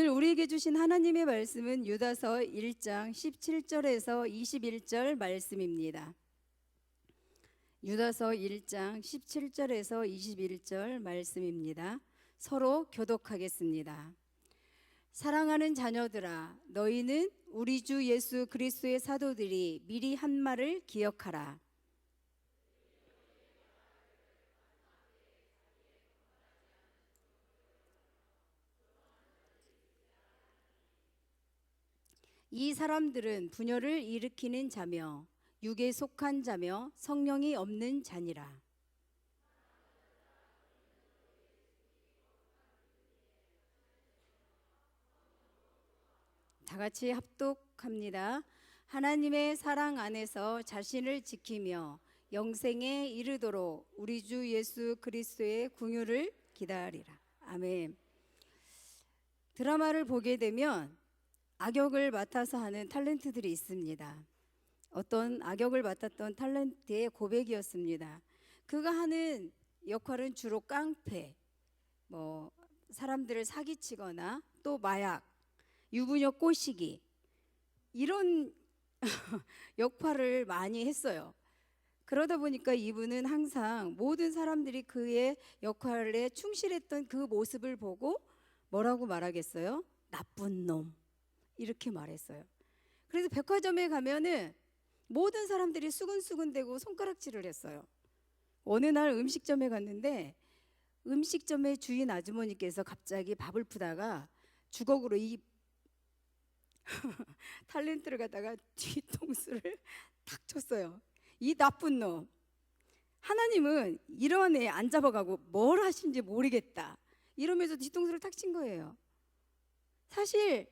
오늘 우리에게 주신 하나님의 말씀은 유다서 1장 17절에서 21절 말씀입니다. 유다서 1장 17절에서 21절 말씀입니다. 서로 교독하겠습니다. 사랑하는 자녀들아, 너희는 우리 주 예수 그리스도의 사도들이 미리 한 말을 기억하라. 이 사람들은 분열을 일으키는 자며 육에 속한 자며 성령이 없는 자니라. 다 같이 합독합니다. 하나님의 사랑 안에서 자신을 지키며 영생에 이르도록 우리 주 예수 그리스도의 긍휼을 기다리라. 아멘. 드라마를 보게 되면 악역을 맡아서 하는 탤런트들이 있습니다. 어떤 악역을 맡았던 탤런트의 고백이었습니다. 그가 하는 역할은 주로 깡패, 사람들을 사기치거나 또 마약, 유부녀 꼬시기 이런 역할을 많이 했어요. 그러다 보니까 이분은 항상 모든 사람들이 그의 역할에 충실했던 그 모습을 보고 뭐라고 말하겠어요? 나쁜 놈, 이렇게 말했어요. 그래서 백화점에 가면은 모든 사람들이 수근수근대고 손가락질을 했어요. 어느 날 음식점에 갔는데 음식점의 주인 아주머니께서 갑자기 밥을 푸다가 주걱으로 이 탤런트를 갖다가 뒤통수를 탁 쳤어요. 이 나쁜 놈. 하나님은 이런 애 안 잡아가고 뭘 하신지 모르겠다 이러면서 뒤통수를 탁 친 거예요. 사실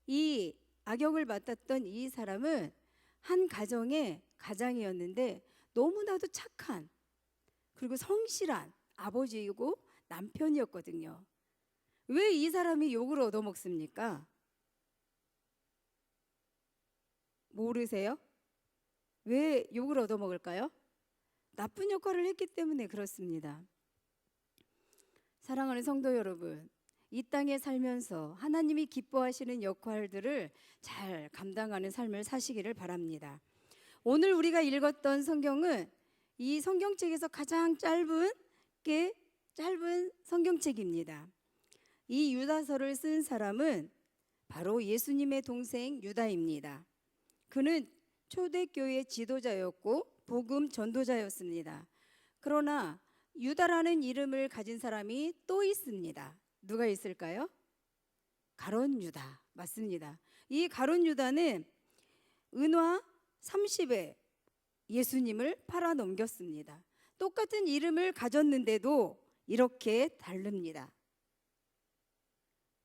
이 악역을 맡았던 이 사람은 한 가정의 가장이었는데 너무나도 착한 그리고 성실한 아버지이고 남편이었거든요. 왜 이 사람이 욕을 얻어먹습니까? 모르세요? 왜 욕을 얻어먹을까요? 나쁜 역할을 했기 때문에 그렇습니다. 사랑하는 성도 여러분, 이 땅에 살면서 하나님이 기뻐하시는 역할들을 잘 감당하는 삶을 사시기를 바랍니다. 오늘 우리가 읽었던 성경은 이 성경책에서 가장 짧은 성경책입니다. 이 유다서를 쓴 사람은 바로 예수님의 동생 유다입니다. 그는 초대교회 지도자였고 복음 전도자였습니다. 그러나 유다라는 이름을 가진 사람이 또 있습니다. 누가 있을까요? 가룟 유다. 맞습니다. 이 가룟 유다는 은화 30에 예수님을 팔아 넘겼습니다. 똑같은 이름을 가졌는데도 이렇게 다릅니다.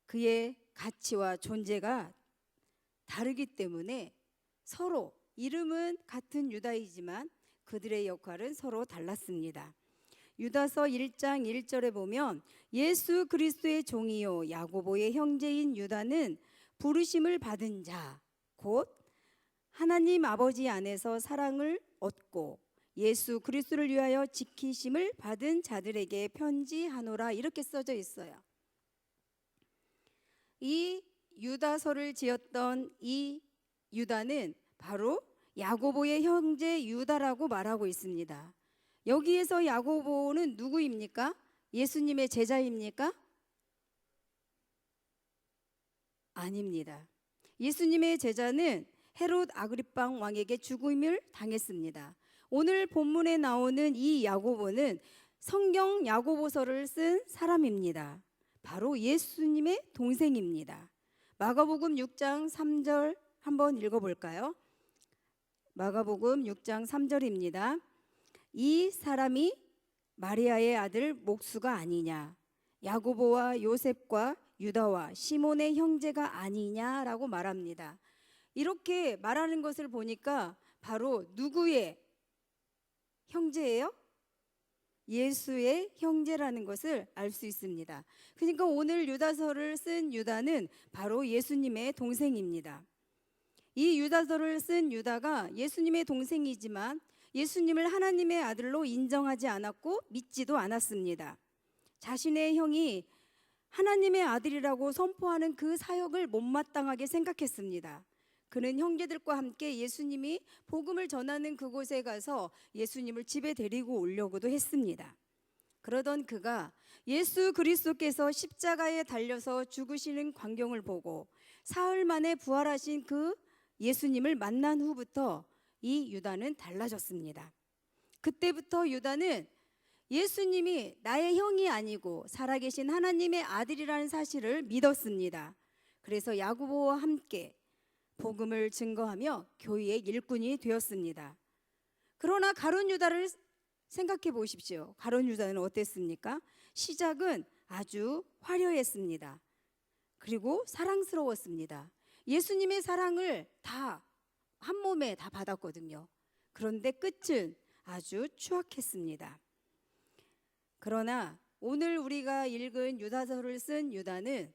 그의 가치와 존재가 다르기 때문에 서로 이름은 같은 유다이지만 그들의 역할은 서로 달랐습니다. 유다서 1장 1절에 보면 예수 그리스도의 종이요 야고보의 형제인 유다는 부르심을 받은 자 곧 하나님 아버지 안에서 사랑을 얻고 예수 그리스도를 위하여 지키심을 받은 자들에게 편지하노라 이렇게 써져 있어요. 이 유다서를 지었던 이 유다는 바로 야고보의 형제 유다라고 말하고 있습니다. 여기에서 야고보는 누구입니까? 예수님의 제자입니까? 아닙니다. 예수님의 제자는 헤롯 아그리빵 왕에게 죽임을 당했습니다. 오늘 본문에 나오는 이 야고보는 성경 야고보서를 쓴 사람입니다. 바로 예수님의 동생입니다. 마가복음 6장 3절 한번 읽어볼까요? 마가복음 6장 3절입니다. 이 사람이 마리아의 아들 목수가 아니냐, 야고보와 요셉과 유다와 시몬의 형제가 아니냐라고 말합니다. 이렇게 말하는 것을 보니까 바로 누구의 형제예요? 예수의 형제라는 것을 알 수 있습니다. 그러니까 오늘 유다서를 쓴 유다는 바로 예수님의 동생입니다. 이 유다서를 쓴 유다가 예수님의 동생이지만 예수님을 하나님의 아들로 인정하지 않았고 믿지도 않았습니다. 자신의 형이 하나님의 아들이라고 선포하는 그 사역을 못마땅하게 생각했습니다. 그는 형제들과 함께 예수님이 복음을 전하는 그곳에 가서 예수님을 집에 데리고 오려고도 했습니다. 그러던 그가 예수 그리스도께서 십자가에 달려서 죽으시는 광경을 보고 사흘 만에 부활하신 그 예수님을 만난 후부터 이 유다는 달라졌습니다. 그때부터 유다는 예수님이 나의 형이 아니고 살아계신 하나님의 아들이라는 사실을 믿었습니다. 그래서 야고보와 함께 복음을 증거하며 교회의 일꾼이 되었습니다. 그러나 가룟 유다를 생각해 보십시오. 가룟 유다는 어땠습니까? 시작은 아주 화려했습니다. 그리고 사랑스러웠습니다. 예수님의 사랑을 다 한 몸에 다 받았거든요. 그런데 끝은 아주 추악했습니다. 그러나 오늘 우리가 읽은 유다서를 쓴 유다는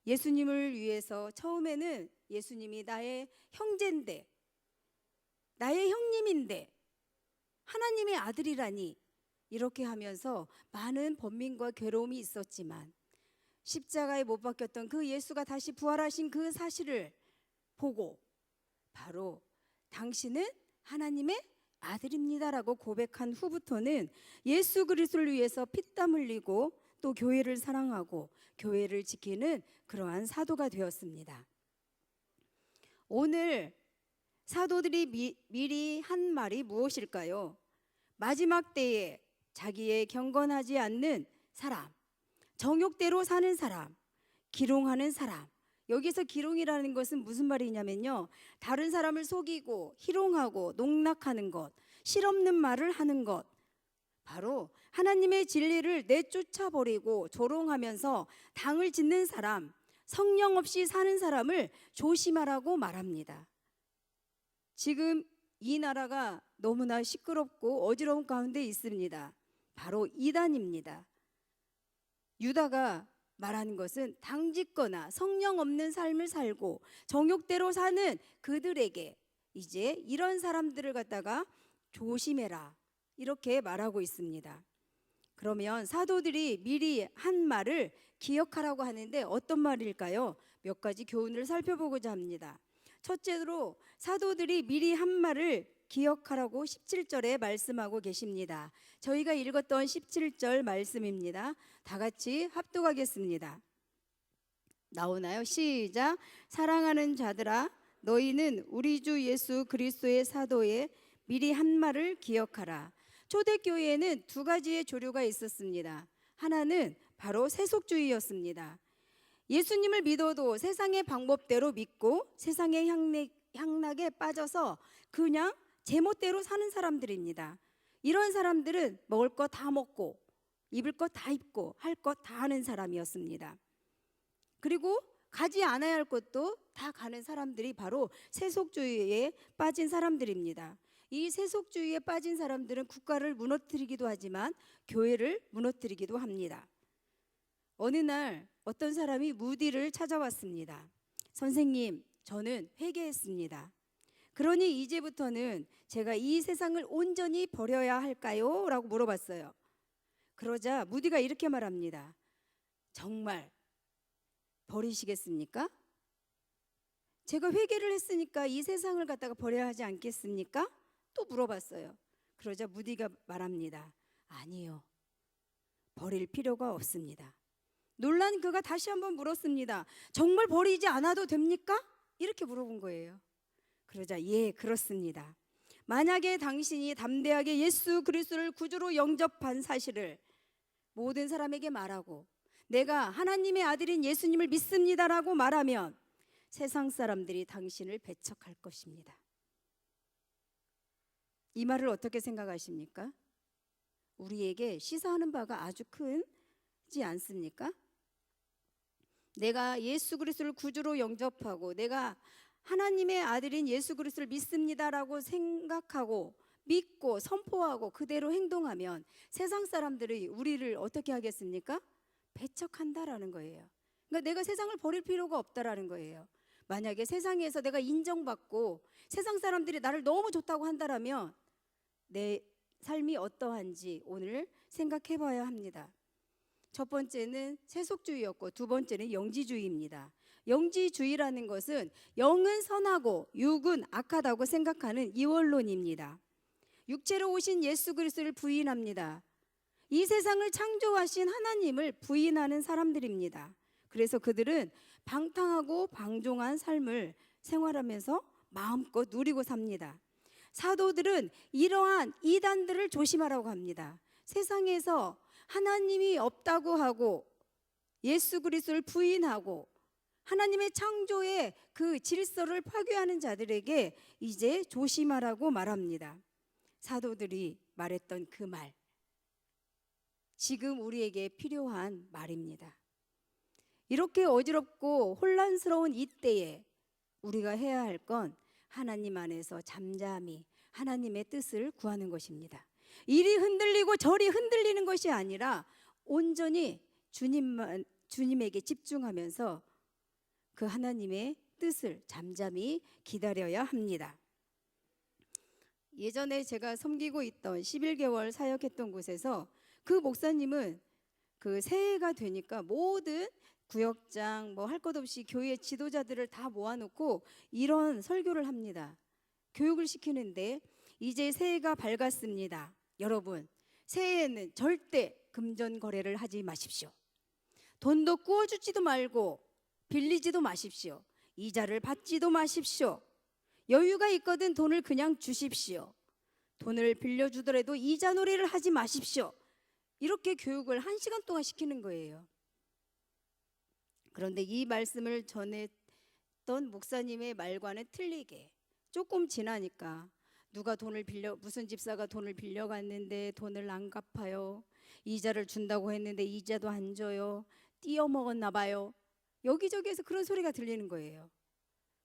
예수님을 위해서 처음에는 예수님이 나의 형제인데, 나의 형님인데 하나님의 아들이라니, 이렇게 하면서 많은 번민과 괴로움이 있었지만 십자가에 못 박혔던 그 예수가 다시 부활하신 그 사실을 보고 바로 당신은 하나님의 아들입니다라고 고백한 후부터는 예수 그리스도를 위해서 피땀 흘리고 또 교회를 사랑하고 교회를 지키는 그러한 사도가 되었습니다. 오늘 사도들이 미리 한 말이 무엇일까요? 마지막 때에 자기의 경건하지 않는 사람, 정욕대로 사는 사람, 기롱하는 사람. 여기서 기롱이라는 것은 무슨 말이냐면요, 다른 사람을 속이고 희롱하고 농락하는 것, 실없는 말을 하는 것, 바로 하나님의 진리를 내쫓아버리고 조롱하면서 당을 짓는 사람, 성령 없이 사는 사람을 조심하라고 말합니다. 지금 이 나라가 너무나 시끄럽고 어지러운 가운데 있습니다. 바로 이단입니다. 유다가 말하는 것은 당짓거나 성령 없는 삶을 살고 정욕대로 사는 그들에게 이제 이런 사람들을 갖다가 조심해라, 이렇게 말하고 있습니다. 그러면 사도들이 미리 한 말을 기억하라고 하는데 어떤 말일까요? 몇 가지 교훈을 살펴보고자 합니다. 첫째로 사도들이 미리 한 말을 기억하라고 17절에 말씀하고 계십니다. 저희가 읽었던 17절 말씀입니다. 다 같이 합독하겠습니다. 나오나요? 시작. 사랑하는 자들아, 너희는 우리 주 예수 그리스도의 사도에 미리 한 말을 기억하라. 초대교회에는 두 가지의 조류가 있었습니다. 하나는 바로 세속주의였습니다. 예수님을 믿어도 세상의 방법대로 믿고 세상의 향락에 빠져서 그냥 제멋대로 사는 사람들입니다. 이런 사람들은 먹을 거 다 먹고 입을 거 다 입고 할 거 다 하는 사람이었습니다. 그리고 가지 않아야 할 것도 다 가는 사람들이 바로 세속주의에 빠진 사람들입니다. 이 세속주의에 빠진 사람들은 국가를 무너뜨리기도 하지만 교회를 무너뜨리기도 합니다. 어느 날 어떤 사람이 무디를 찾아왔습니다. 선생님, 저는 회개했습니다. 그러니 이제부터는 제가 이 세상을 온전히 버려야 할까요? 라고 물어봤어요. 그러자 무디가 이렇게 말합니다. 정말 버리시겠습니까? 제가 회개를 했으니까 이 세상을 갖다가 버려야 하지 않겠습니까? 또 물어봤어요. 그러자 무디가 말합니다. 아니요, 버릴 필요가 없습니다. 놀란 그가 다시 한번 물었습니다. 정말 버리지 않아도 됩니까? 이렇게 물어본 거예요. 그러자 예, 그렇습니다. 만약에 당신이 담대하게 예수 그리스도를 구주로 영접한 사실을 모든 사람에게 말하고 내가 하나님의 아들인 예수님을 믿습니다라고 말하면 세상 사람들이 당신을 배척할 것입니다. 이 말을 어떻게 생각하십니까? 우리에게 시사하는 바가 아주 크지 않습니까? 내가 예수 그리스도를 구주로 영접하고 내가 하나님의 아들인 예수 그리스도를 믿습니다라고 생각하고 믿고 선포하고 그대로 행동하면 세상 사람들이 우리를 어떻게 하겠습니까? 배척한다라는 거예요. 그러니까 내가 세상을 버릴 필요가 없다라는 거예요. 만약에 세상에서 내가 인정받고 세상 사람들이 나를 너무 좋다고 한다라면 내 삶이 어떠한지 오늘 생각해 봐야 합니다. 첫 번째는 세속주의였고 두 번째는 영지주의입니다. 영지주의라는 것은 영은 선하고 육은 악하다고 생각하는 이원론입니다. 육체로 오신 예수 그리스도를 부인합니다. 이 세상을 창조하신 하나님을 부인하는 사람들입니다. 그래서 그들은 방탕하고 방종한 삶을 생활하면서 마음껏 누리고 삽니다. 사도들은 이러한 이단들을 조심하라고 합니다. 세상에서 하나님이 없다고 하고 예수 그리스도를 부인하고 하나님의 창조의 그 질서를 파괴하는 자들에게 이제 조심하라고 말합니다. 사도들이 말했던 그 말, 지금 우리에게 필요한 말입니다. 이렇게 어지럽고 혼란스러운 이때에 우리가 해야 할 건 하나님 안에서 잠잠히 하나님의 뜻을 구하는 것입니다. 이리 흔들리고 저리 흔들리는 것이 아니라 온전히 주님에게 집중하면서 그 하나님의 뜻을 잠잠히 기다려야 합니다. 예전에 제가 섬기고 있던 11개월 사역했던 곳에서 그 목사님은 그 새해가 되니까 모든 구역장 뭐 할 것 없이 교회 지도자들을 다 모아놓고 이런 설교를 합니다. 교육을 시키는데 이제 새해가 밝았습니다. 여러분, 새해에는 절대 금전 거래를 하지 마십시오. 돈도 꾸어주지도 말고 빌리지도 마십시오. 이자를 받지도 마십시오. 여유가 있거든 돈을 그냥 주십시오. 돈을 빌려주더라도 이자 놀이를 하지 마십시오. 이렇게 교육을 1시간 동안 시키는 거예요. 그런데 이 말씀을 전했던 목사님의 말과는 틀리게 조금 지나니까 누가 무슨 집사가 돈을 빌려갔는데 돈을 안 갚아요. 이자를 준다고 했는데 이자도 안 줘요. 띄어먹었나 봐요. 여기저기에서 그런 소리가 들리는 거예요.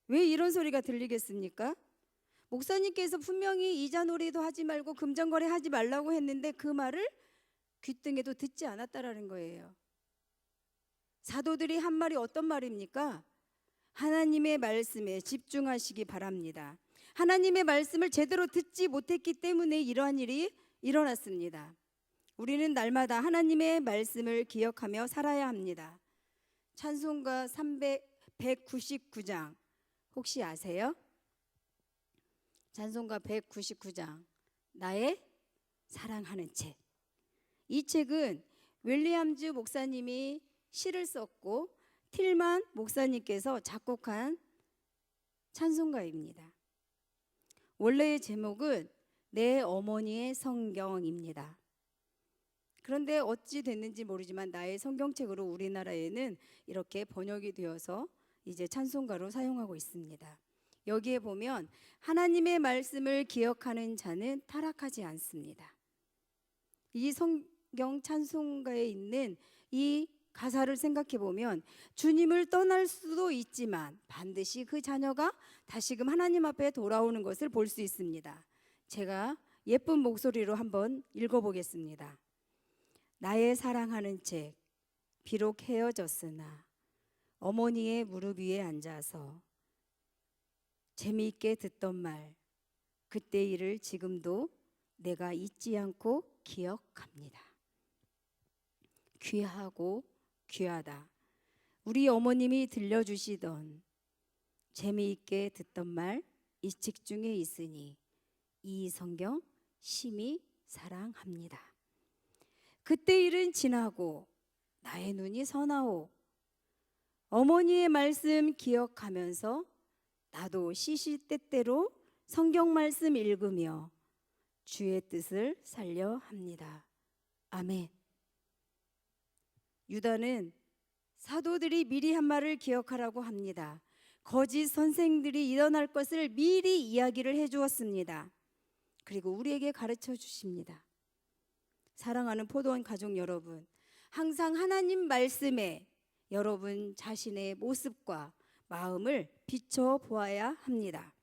왜 이런 소리가 들리겠습니까? 목사님께서 분명히 이자 놀이도 하지 말고 금전거래 하지 말라고 했는데 그 말을 귀등에도 듣지 않았다라는 거예요. 사도들이 한 말이 어떤 말입니까? 하나님의 말씀에 집중하시기 바랍니다. 하나님의 말씀을 제대로 듣지 못했기 때문에 이러한 일이 일어났습니다. 우리는 날마다 하나님의 말씀을 기억하며 살아야 합니다. 찬송가 199장 혹시 아세요? 찬송가 199장 나의 사랑하는 책. 이 책은 윌리엄즈 목사님이 시를 썼고 틸만 목사님께서 작곡한 찬송가입니다. 원래의 제목은 내 어머니의 성경입니다. 그런데 어찌 됐는지 모르지만 나의 성경책으로 우리나라에는 이렇게 번역이 되어서 이제 찬송가로 사용하고 있습니다. 여기에 보면 하나님의 말씀을 기억하는 자는 타락하지 않습니다. 이 성경 찬송가에 있는 이 가사를 생각해 보면 주님을 떠날 수도 있지만 반드시 그 자녀가 다시금 하나님 앞에 돌아오는 것을 볼 수 있습니다. 제가 예쁜 목소리로 한번 읽어보겠습니다. 나의 사랑하는 책, 비록 헤어졌으나 어머니의 무릎 위에 앉아서 재미있게 듣던 말, 그때 일을 지금도 내가 잊지 않고 기억합니다. 귀하고 귀하다. 우리 어머님이 들려주시던 재미있게 듣던 말 이 책 중에 있으니 이 성경 심히 사랑합니다. 그때 일은 지나고 나의 눈이 서나오. 어머니의 말씀 기억하면서 나도 시시때때로 성경 말씀 읽으며 주의 뜻을 살려 합니다. 아멘. 유다는 사도들이 미리 한 말을 기억하라고 합니다. 거짓 선생들이 일어날 것을 미리 이야기를 해주었습니다. 그리고 우리에게 가르쳐 주십니다. 사랑하는 포도원 가족 여러분, 항상 하나님 말씀에 여러분 자신의 모습과 마음을 비춰 보아야 합니다.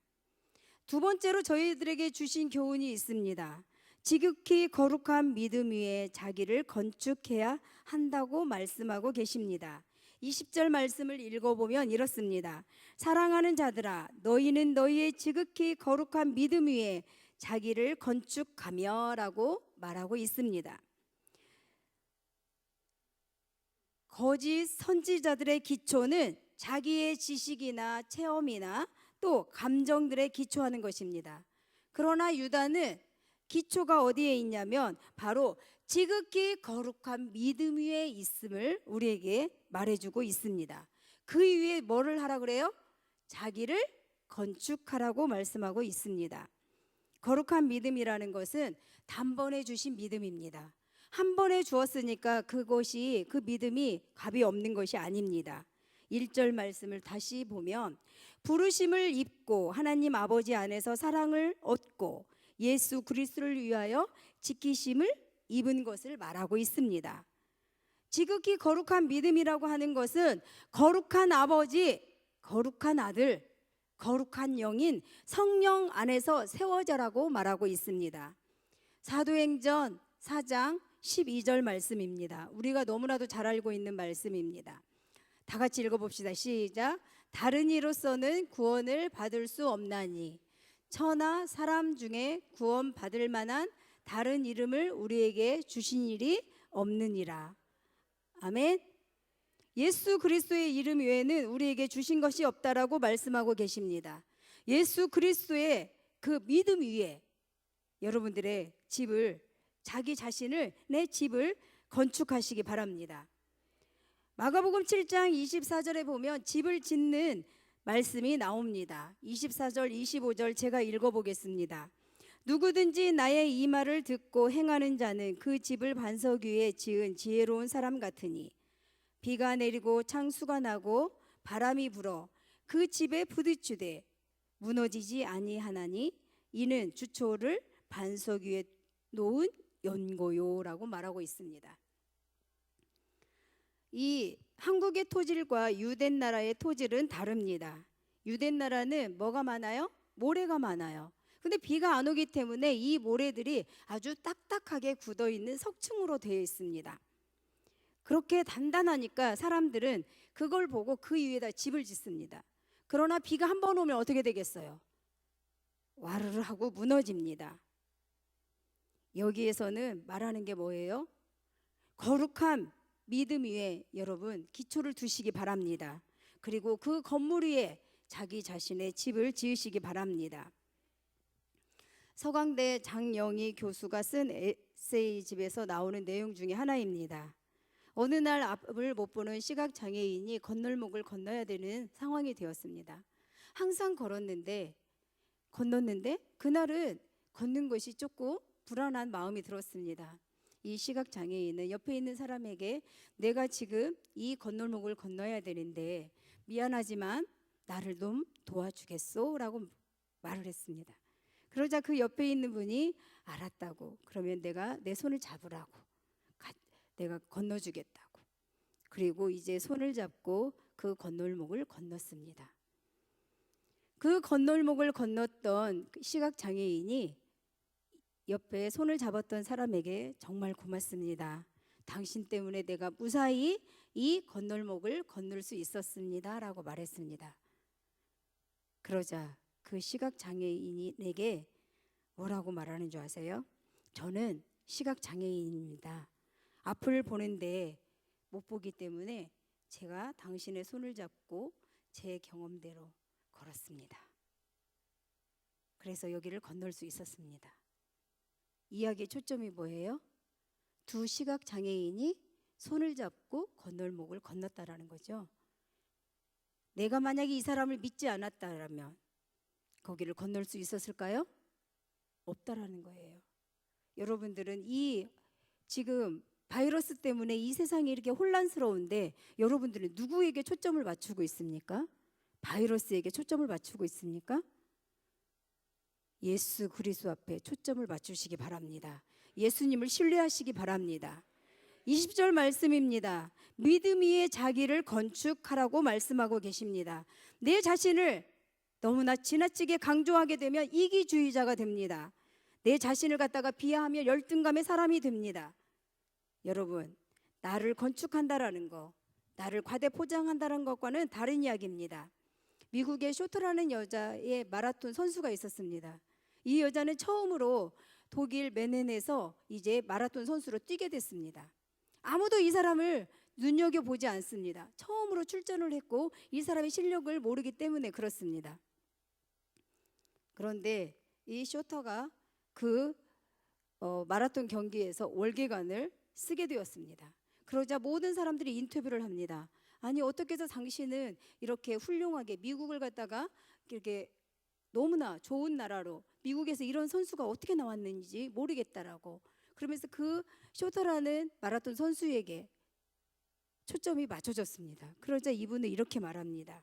두 번째로 저희들에게 주신 교훈이 있습니다. 지극히 거룩한 믿음 위에 자기를 건축해야 한다고 말씀하고 계십니다. 20절 말씀을 읽어보면 이렇습니다. 사랑하는 자들아, 너희는 너희의 지극히 거룩한 믿음 위에 자기를 건축하며 라고 말하고 있습니다. 거짓 선지자들의 기초는 자기의 지식이나 체험이나 또 감정들에 기초하는 것입니다. 그러나 유다는 기초가 어디에 있냐면 바로 지극히 거룩한 믿음 위에 있음을 우리에게 말해주고 있습니다. 그 위에 뭐를 하라 그래요? 자기를 건축하라고 말씀하고 있습니다. 거룩한 믿음이라는 것은 단번에 주신 믿음입니다. 한 번에 주었으니까 그것이 그 믿음이 값이 없는 것이 아닙니다. 1절 말씀을 다시 보면 부르심을 입고 하나님 아버지 안에서 사랑을 얻고 예수 그리스도를 위하여 지키심을 입은 것을 말하고 있습니다. 지극히 거룩한 믿음이라고 하는 것은 거룩한 아버지, 거룩한 아들, 거룩한 영인 성령 안에서 세워져라고 말하고 있습니다. 사도행전 4장 12절 말씀입니다. 우리가 너무나도 잘 알고 있는 말씀입니다. 다 같이 읽어봅시다. 시작. 다른 이로서는 구원을 받을 수 없나니 천하 사람 중에 구원 받을 만한 다른 이름을 우리에게 주신 일이 없느니라. 아멘. 예수 그리스도의 이름 외에는 우리에게 주신 것이 없다라고 말씀하고 계십니다. 예수 그리스도의 그 믿음 위에 여러분들의 집을, 자기 자신을, 내 집을 건축하시기 바랍니다. 마가복음 7장 24절에 보면 집을 짓는 말씀이 나옵니다. 24절 25절 제가 읽어보겠습니다. 누구든지 나의 이 말을 듣고 행하는 자는 그 집을 반석 위에 지은 지혜로운 사람 같으니 비가 내리고 창수가 나고 바람이 불어 그 집에 부딪히되 무너지지 아니하나니 이는 주초를 반석 위에 놓은 연고요라고 말하고 있습니다. 이 한국의 토질과 유대 나라의 토질은 다릅니다. 유대 나라는 뭐가 많아요? 모래가 많아요. 근데 비가 안 오기 때문에 이 모래들이 아주 딱딱하게 굳어 있는 석층으로 되어 있습니다. 그렇게 단단하니까 사람들은 그걸 보고 그 위에다 집을 짓습니다. 그러나 비가 한 번 오면 어떻게 되겠어요? 와르르 하고 무너집니다. 여기에서는 말하는 게 뭐예요? 거룩한 믿음 위에 여러분 기초를 두시기 바랍니다. 그리고 그 건물 위에 자기 자신의 집을 지으시기 바랍니다. 서강대 장영희 교수가 쓴 에세이집에서 나오는 내용 중에 하나입니다. 어느 날 앞을 못 보는 시각장애인이 건널목을 건너야 되는 상황이 되었습니다. 항상 건넜는데 그날은 걷는 것이 조금 불안한 마음이 들었습니다. 이 시각장애인은 옆에 있는 사람에게 내가 지금 이 건널목을 건너야 되는데 미안하지만 나를 좀 도와주겠소? 라고 말을 했습니다. 그러자 그 옆에 있는 분이 알았다고, 그러면 내가 내 손을 잡으라고, 내가 건너주겠다고. 그리고 이제 손을 잡고 그 건널목을 건넜습니다. 그 건널목을 건넜던 시각장애인이 옆에 손을 잡았던 사람에게 정말 고맙습니다. 당신 때문에 내가 무사히 이 건널목을 건널 수 있었습니다. 라고 말했습니다. 그러자 그 시각장애인에게 뭐라고 말하는 줄 아세요? 저는 시각장애인입니다. 앞을 보는데 못 보기 때문에 제가 당신의 손을 잡고 제 경험대로 걸었습니다. 그래서 여기를 건널 수 있었습니다. 이야기의 초점이 뭐예요? 두 시각장애인이 손을 잡고 건널목을 건넜다라는 거죠. 내가 만약에 이 사람을 믿지 않았다면 거기를 건널 수 있었을까요? 없다라는 거예요. 여러분들은 이 지금 바이러스 때문에 이 세상이 이렇게 혼란스러운데 여러분들은 누구에게 초점을 맞추고 있습니까? 바이러스에게 초점을 맞추고 있습니까? 예수 그리스도 앞에 초점을 맞추시기 바랍니다. 예수님을 신뢰하시기 바랍니다. 20절 말씀입니다. 믿음 위에 자기를 건축하라고 말씀하고 계십니다. 내 자신을 너무나 지나치게 강조하게 되면 이기주의자가 됩니다. 내 자신을 갖다가 비하하며 열등감의 사람이 됩니다. 여러분, 나를 건축한다라는 거, 나를 과대 포장한다는 것과는 다른 이야기입니다. 미국의 쇼트라는 여자의 마라톤 선수가 있었습니다. 이 여자는 처음으로 독일 맨헨에서 이제 마라톤 선수로 뛰게 됐습니다. 아무도 이 사람을 눈여겨보지 않습니다. 처음으로 출전을 했고 이 사람의 실력을 모르기 때문에 그렇습니다. 그런데 이 쇼터가 그 마라톤 경기에서 월계관을 쓰게 되었습니다. 그러자 모든 사람들이 인터뷰를 합니다. 아니 어떻게 해서 당신은 이렇게 훌륭하게 미국을 갔다가 이렇게 너무나 좋은 나라로 미국에서 이런 선수가 어떻게 나왔는지 모르겠다라고. 그러면서 그 쇼터라는 마라톤 선수에게 초점이 맞춰졌습니다. 그러자 이분은 이렇게 말합니다.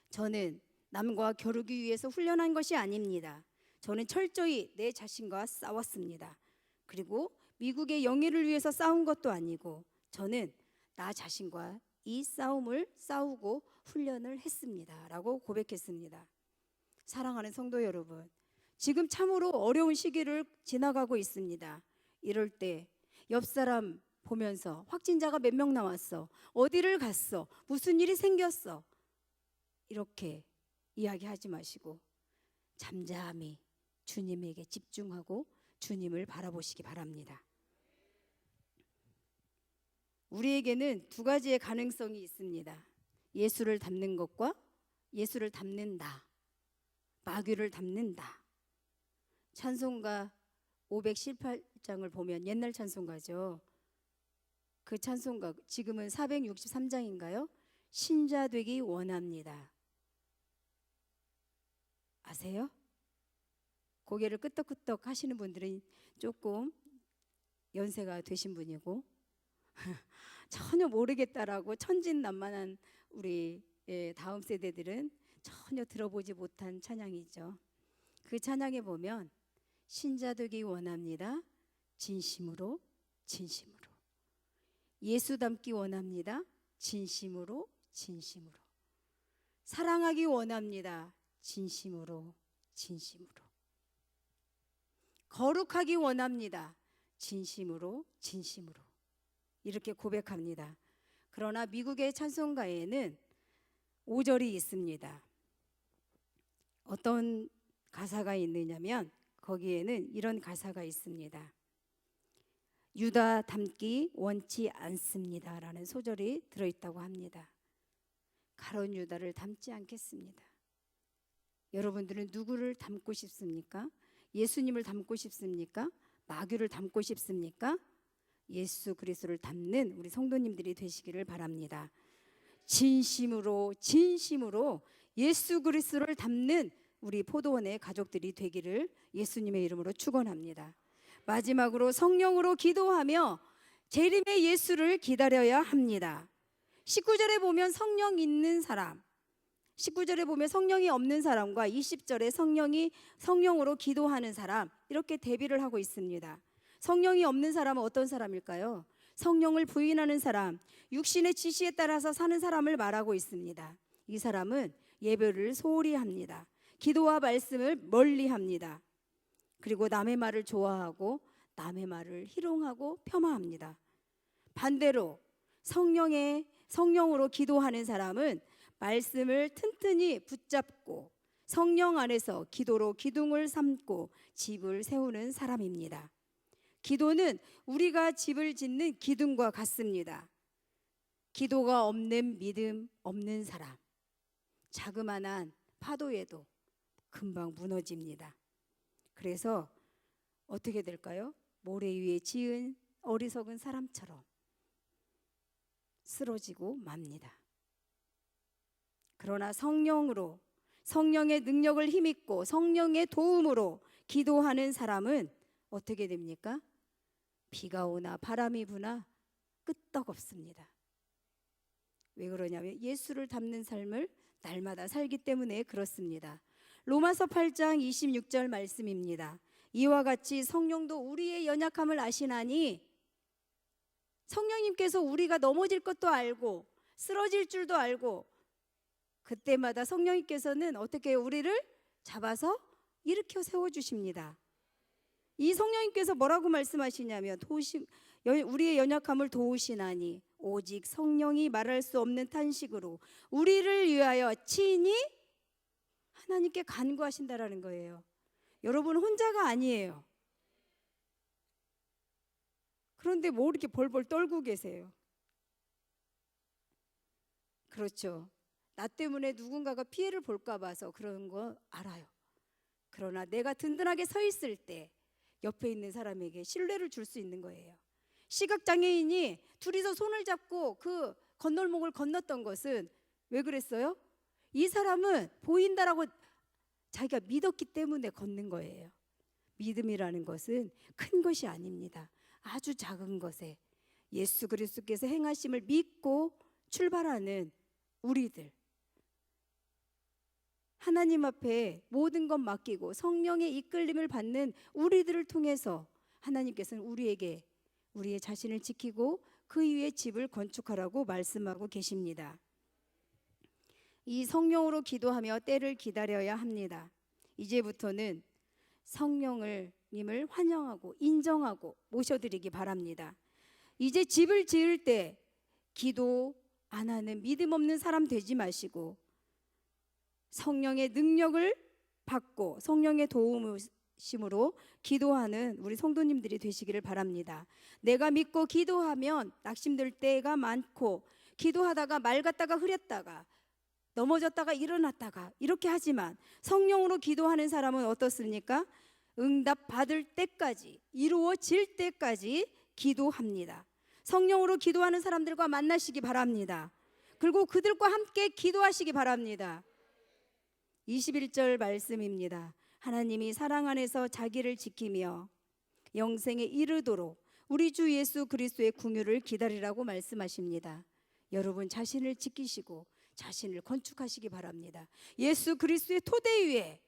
저는 남과 겨루기 위해서 훈련한 것이 아닙니다. 저는 철저히 내 자신과 싸웠습니다. 그리고 미국의 영예를 위해서 싸운 것도 아니고 저는 나 자신과 이 싸움을 싸우고 훈련을 했습니다. 라고 고백했습니다. 사랑하는 성도 여러분, 지금 참으로 어려운 시기를 지나가고 있습니다. 이럴 때 옆 사람 보면서 확진자가 몇 명 나왔어, 어디를 갔어, 무슨 일이 생겼어, 이렇게 이야기하지 마시고 잠잠히 주님에게 집중하고 주님을 바라보시기 바랍니다. 우리에게는 두 가지의 가능성이 있습니다. 예수를 닮는 것과 예수를 닮는다, 마귀를 닮는다. 찬송가 518장을 보면 옛날 찬송가죠. 그 찬송가 지금은 463장인가요? 신자 되기 원합니다. 아세요? 고개를 끄덕끄덕 하시는 분들은 조금 연세가 되신 분이고 전혀 모르겠다라고 천진난만한 우리 다음 세대들은 전혀 들어보지 못한 찬양이죠. 그 찬양에 보면 신자 되기 원합니다. 진심으로 진심으로. 예수 닮기 원합니다. 진심으로 진심으로. 사랑하기 원합니다. 진심으로 진심으로. 거룩하기 원합니다. 진심으로 진심으로. 이렇게 고백합니다. 그러나 미국의 찬송가에는 5절이 있습니다. 어떤 가사가 있느냐면 거기에는 이런 가사가 있습니다. 유다 닮기 원치 않습니다 라는 소절이 들어있다고 합니다. 가룟 유다를 닮지 않겠습니다. 여러분들은 누구를 닮고 싶습니까? 예수님을 닮고 싶습니까? 마귀를 닮고 싶습니까? 예수 그리스도를 닮는 우리 성도님들이 되시기를 바랍니다. 진심으로 진심으로 예수 그리스도를 닮는 우리 포도원의 가족들이 되기를 예수님의 이름으로 축원합니다. 마지막으로 성령으로 기도하며 재림의 예수를 기다려야 합니다. 19절에 보면 성령 있는 사람, 19절에 보면 성령이 없는 사람과 20절에 성령으로 기도하는 사람, 이렇게 대비를 하고 있습니다. 성령이 없는 사람은 어떤 사람일까요? 성령을 부인하는 사람, 육신의 지시에 따라서 사는 사람을 말하고 있습니다. 이 사람은 예배를 소홀히 합니다. 기도와 말씀을 멀리 합니다. 그리고 남의 말을 좋아하고 남의 말을 희롱하고 폄하합니다. 반대로 성령으로 기도하는 사람은 말씀을 튼튼히 붙잡고 성령 안에서 기도로 기둥을 삼고 집을 세우는 사람입니다. 기도는 우리가 집을 짓는 기둥과 같습니다. 기도가 없는 믿음 없는 사람, 자그마한 파도에도 금방 무너집니다. 그래서 어떻게 될까요? 모래 위에 지은 어리석은 사람처럼 쓰러지고 맙니다. 그러나 성령의 능력을 힘입고 성령의 도움으로 기도하는 사람은 어떻게 됩니까? 비가 오나 바람이 부나 끄떡없습니다. 왜 그러냐면 예수를 닮는 삶을 날마다 살기 때문에 그렇습니다. 로마서 8장 26절 말씀입니다. 이와 같이 성령도 우리의 연약함을 아시나니, 성령님께서 우리가 넘어질 것도 알고 쓰러질 줄도 알고 그때마다 성령님께서는 어떻게 우리를 잡아서 일으켜 세워주십니다. 이 성령님께서 뭐라고 말씀하시냐면 우리의 연약함을 도우시나니 오직 성령이 말할 수 없는 탄식으로 우리를 위하여 친히 하나님께 간구하신다라는 거예요. 여러분 혼자가 아니에요. 그런데 뭐 이렇게 벌벌 떨고 계세요? 그렇죠. 나 때문에 누군가가 피해를 볼까 봐서 그런 거 알아요. 그러나 내가 든든하게 서 있을 때 옆에 있는 사람에게 신뢰를 줄 수 있는 거예요. 시각장애인이 둘이서 손을 잡고 그 건널목을 건넜던 것은 왜 그랬어요? 이 사람은 보인다라고 자기가 믿었기 때문에 걷는 거예요. 믿음이라는 것은 큰 것이 아닙니다. 아주 작은 것에 예수 그리스도께서 행하심을 믿고 출발하는 우리들, 하나님 앞에 모든 것 맡기고 성령의 이끌림을 받는 우리들을 통해서 하나님께서는 우리에게 우리의 자신을 지키고 그 위에 집을 건축하라고 말씀하고 계십니다. 이 성령으로 기도하며 때를 기다려야 합니다. 이제부터는 성령님을 환영하고 인정하고 모셔드리기 바랍니다. 이제 집을 지을 때 기도 안 하는 믿음 없는 사람 되지 마시고 성령의 능력을 받고 성령의 도우심으로 기도하는 우리 성도님들이 되시기를 바랍니다. 내가 믿고 기도하면 낙심될 때가 많고 기도하다가 맑았다가 흐렸다가 넘어졌다가 일어났다가 이렇게 하지만 성령으로 기도하는 사람은 어떻습니까? 응답 받을 때까지, 이루어질 때까지 기도합니다. 성령으로 기도하는 사람들과 만나시기 바랍니다. 그리고 그들과 함께 기도하시기 바랍니다. 21절 말씀입니다. 하나님이 사랑 안에서 자기를 지키며 영생에 이르도록 우리 주 예수 그리스도의 궁유를 기다리라고 말씀하십니다. 여러분 자신을 지키시고 자신을 건축하시기 바랍니다. 예수 그리스도의 토대 위에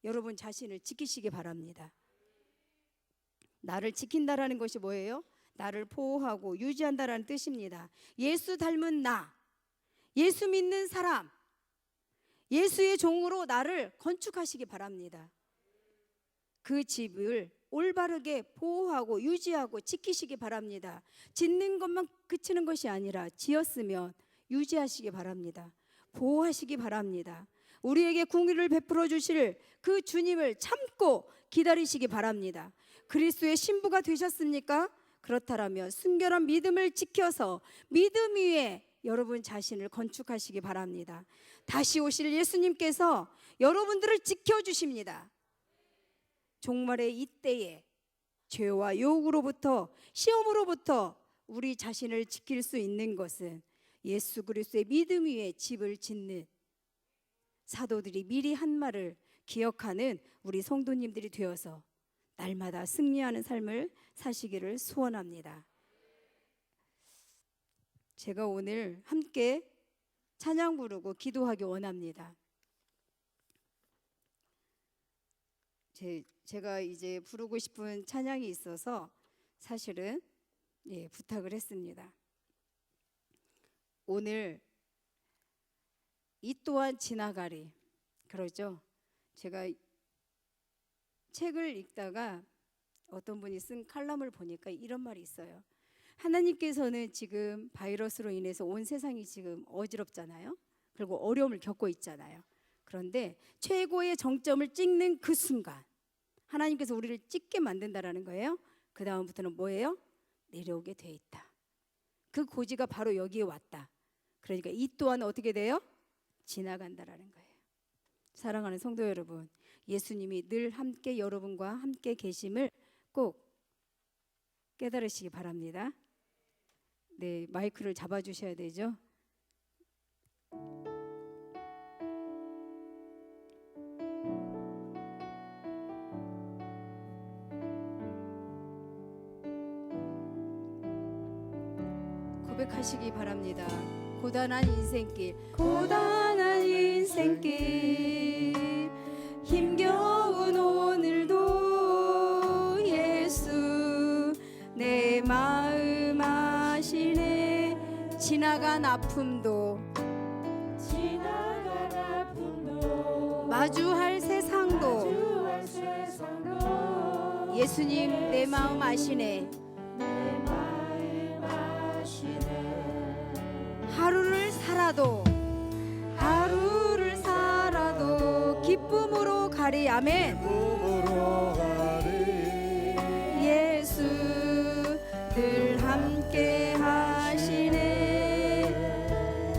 여러분 자신을 지키시기 바랍니다. 나를 지킨다라는 것이 뭐예요? 나를 보호하고 유지한다라는 뜻입니다. 예수 닮은 나, 예수 믿는 사람, 예수의 종으로 나를 건축하시기 바랍니다. 그 집을 올바르게 보호하고 유지하고 지키시기 바랍니다. 짓는 것만 그치는 것이 아니라 지었으면 유지하시기 바랍니다. 보호하시기 바랍니다. 우리에게 궁유를 베풀어 주실 그 주님을 참고 기다리시기 바랍니다. 그리스도의 신부가 되셨습니까? 그렇다면 순결한 믿음을 지켜서 믿음 위에 여러분 자신을 건축하시기 바랍니다. 다시 오실 예수님께서 여러분들을 지켜주십니다. 종말의 이때에 죄와 유혹으로부터 시험으로부터 우리 자신을 지킬 수 있는 것은 예수 그리스도의 믿음 위에 집을 짓는 사도들이 미리 한 말을 기억하는 우리 성도님들이 되어서 날마다 승리하는 삶을 사시기를 소원합니다. 제가 오늘 함께 찬양 부르고 기도하기 원합니다. 제가 이제 부르고 싶은 찬양이 있어서 사실은 부탁을 했습니다. 오늘 이 또한 지나가리, 그러죠. 제가 책을 읽다가 어떤 분이 쓴 칼럼을 보니까 이런 말이 있어요. 하나님께서는 지금 바이러스로 인해서 온 세상이 지금 어지럽잖아요. 그리고 어려움을 겪고 있잖아요. 그런데 최고의 정점을 찍는 그 순간 하나님께서 우리를 찍게 만든다라는 거예요. 그 다음부터는 뭐예요? 내려오게 돼 있다. 그 고지가 바로 여기에 왔다. 그러니까 이 또한 어떻게 돼요? 지나간다라는 거예요. 사랑하는 성도 여러분, 예수님이 늘 함께 여러분과 함께 계심을 꼭 깨달으시기 바랍니다. 네, 마이크를 잡아주셔야 되죠. 고백하시기 바랍니다. 고단한 인생길, 고단한 인생길, 힘겨운 오늘도 예수 내 마음 아시네. 지나간 아픔도 마주할 세상도 예수님 내 마음 아시네. 하루를 살아도 기쁨으로 가리. 아멘. 예수 늘 함께 하시네.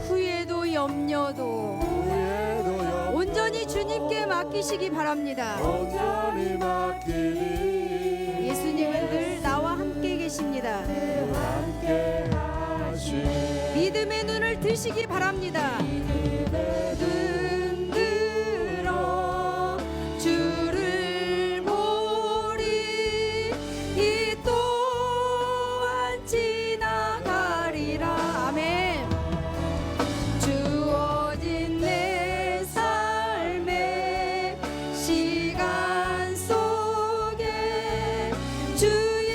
후회도 맡기시기 바랍니다. 온전히 맡기리. 예수님은 늘 나와 함께 계십니다. 함께 하시네. 믿음의 눈을 드시기 바랍니다. 눈 들어 주를 보리. 이 또한 지나가리라. 아멘. 주어진 내 삶의 시간 속에 주의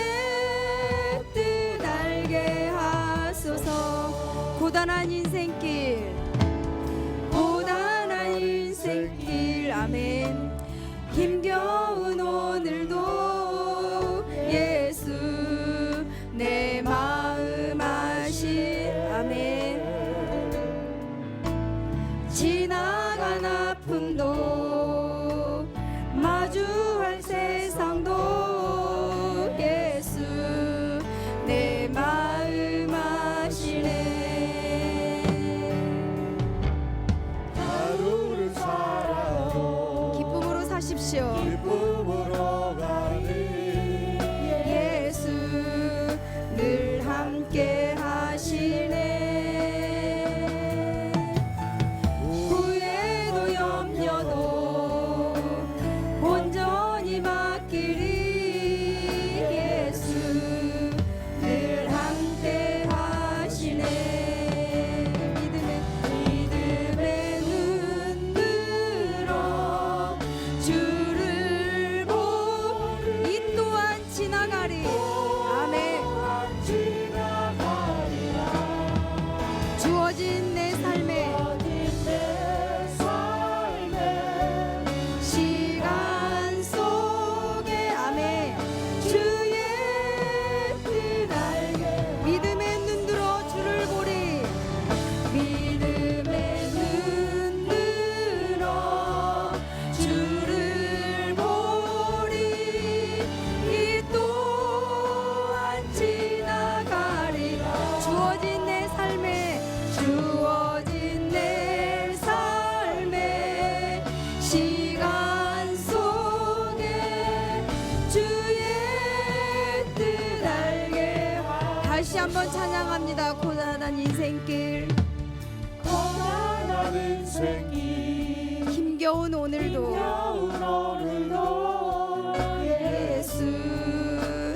뜻 알게 하소서. 고단한 인생길, 고단한 인생길. 아멘. 힘겨운 오늘도 예수 내 마음 아시. 아멘. 지나간 아픔도 마주할 세상도 예수 내 마음 아시네. 하루를 살아도 기쁨으로 사십시오. 기쁨으로 가니. 예수 늘 함께 하시네. 후회도 염려도 온전히 맡기리. 예수 늘 함께 하시네. 믿음의 눈 들어 주를 보리. 이 또한 지나가리. 아멘. 주어진 내 삶에 시간 속에. 아멘. 주의 뜻 알게. 믿음의 눈 들어 주를 보리. 믿음의 눈 들어 주를 보리. 이 또한 지나가리. 주어진 내 삶에, 주어진 내 삶에 시간 속에 주의 뜻 알게. 다시 한번 찬양합니다. 고단한 인생길, 고단한 인생길. 힘겨운 오늘도 겨울 오늘도 예수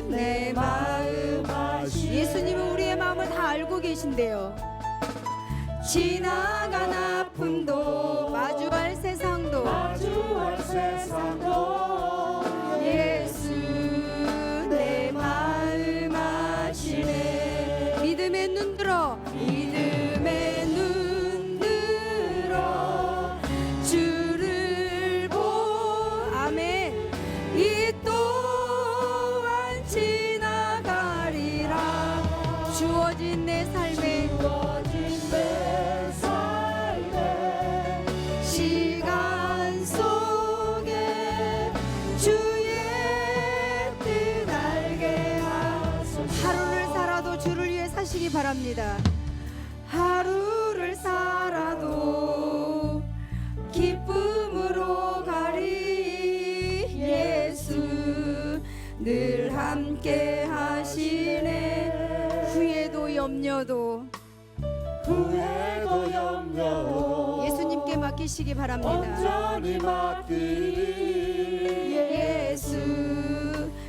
내 마음 아시네. 예수님은 우리의 마음을 다 알고 계신데요. 지나간 아픔도 마주할 세상도 마주할 세상도 예수 내 마음 아시네. 믿음의 눈 들어, 믿음의 눈 들어 주를 보. 아멘. 이 또한 지나가리라. 주어진 내 삶에 내 삶에 시간 속에 주의 뜻 알게 하소서. 하루를 살아도 주를 위해 사시기 바랍니다. 하루를 살아도 기쁨으로 가리. 예수 늘 함께 하시네. 후회도 염려도 후회도 염려도 예수님께 맡기시기 바랍니다. 온전히 맡기리. 예수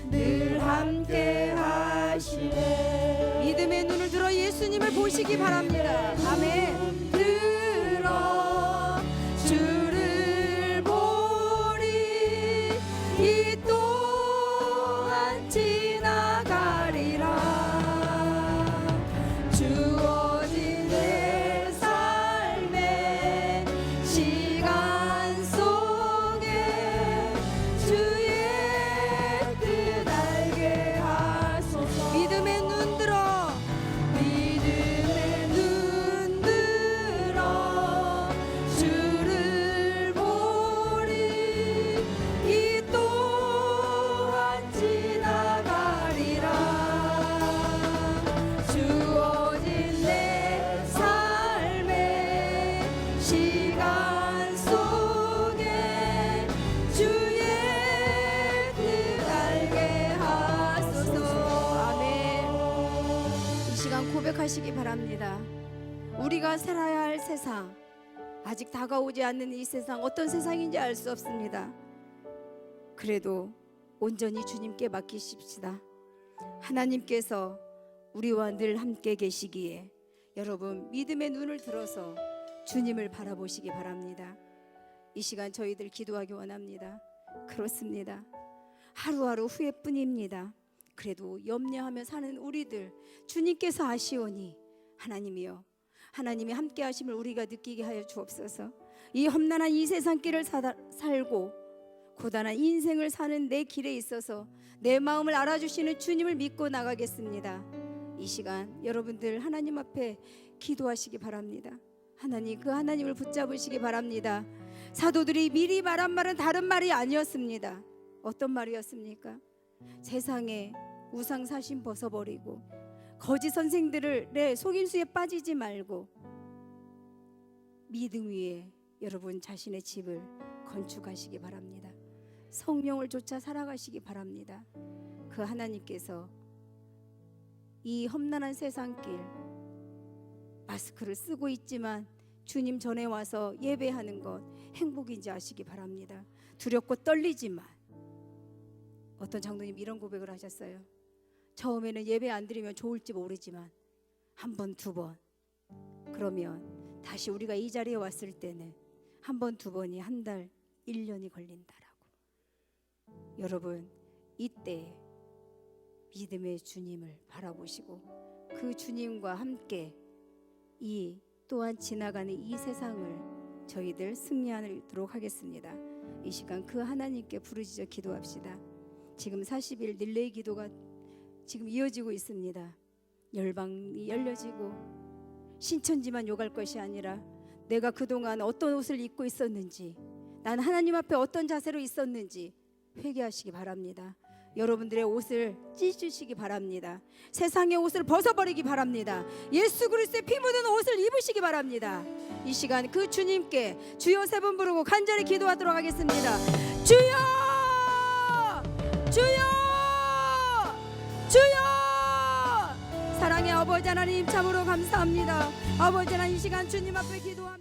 늘 함께 하시네. 믿음의 눈을 들어 예수님을 보시기 바랍니다. 아멘. 들어 주를 보리. 이 또한 지나가리라. 주어진 내 삶의 시간 속에 주의 뜻 알게 하소서. 믿음의 눈 들어, 믿음의 눈 들어 시간 고백하시기 바랍니다. 우리가 살아야 할 세상, 아직 다가오지 않는 이 세상, 어떤 세상인지 알 수 없습니다. 그래도 온전히 주님께 맡기십시다. 하나님께서 우리와 늘 함께 계시기에 여러분 믿음의 눈을 들어서 주님을 바라보시기 바랍니다. 이 시간 저희들 기도하기 원합니다. 그렇습니다. 하루하루 후회뿐입니다. 그래도 염려하며 사는 우리들 주님께서 아시오니 하나님이여, 하나님이 함께 하심을 우리가 느끼게 하여 주옵소서. 이 험난한 이 세상길을 살고 고단한 인생을 사는 내 길에 있어서 내 마음을 알아주시는 주님을 믿고 나가겠습니다. 이 시간 여러분들 하나님 앞에 기도하시기 바랍니다. 하나님, 그 하나님을 붙잡으시기 바랍니다. 사도들이 미리 말한 말은 다른 말이 아니었습니다. 어떤 말이었습니까? 세상에 우상 사심 벗어버리고 거짓 선생들의 속임수에 빠지지 말고 믿음 위에 여러분 자신의 집을 건축하시기 바랍니다. 성령을 쫓아 살아가시기 바랍니다. 그 하나님께서 이 험난한 세상길 마스크를 쓰고 있지만 주님 전에 와서 예배하는 것 행복인지 아시기 바랍니다. 두렵고 떨리지만 어떤 장로님 이런 고백을 하셨어요. 처음에는 예배 안 드리면 좋을지 모르지만 한 번, 두 번, 그러면 다시 우리가 이 자리에 왔을 때는 한 번, 두 번이 한 달, 1년이 걸린다라고. 여러분, 이때 믿음의 주님을 바라보시고 그 주님과 함께 이 또한 지나가는 이 세상을 저희들 승리하도록 하겠습니다. 이 시간 그 하나님께 부르짖어 기도합시다. 지금 40일 릴레이 기도가 지금 이어지고 있습니다. 열방이 열려지고 신천지만 욕할 것이 아니라 내가 그동안 어떤 옷을 입고 있었는지, 난 하나님 앞에 어떤 자세로 있었는지 회개하시기 바랍니다. 여러분들의 옷을 찢으시기 바랍니다. 세상의 옷을 벗어버리기 바랍니다. 예수 그리스도의 피 묻은 옷을 입으시기 바랍니다. 이 시간 그 주님께 주여 세 번 부르고 간절히 기도하도록 하겠습니다. 주여! 주여! 주여! 사랑의 아버지 하나님, 참으로 감사합니다. 아버지 하나님, 이 시간 주님 앞에 기도합니다.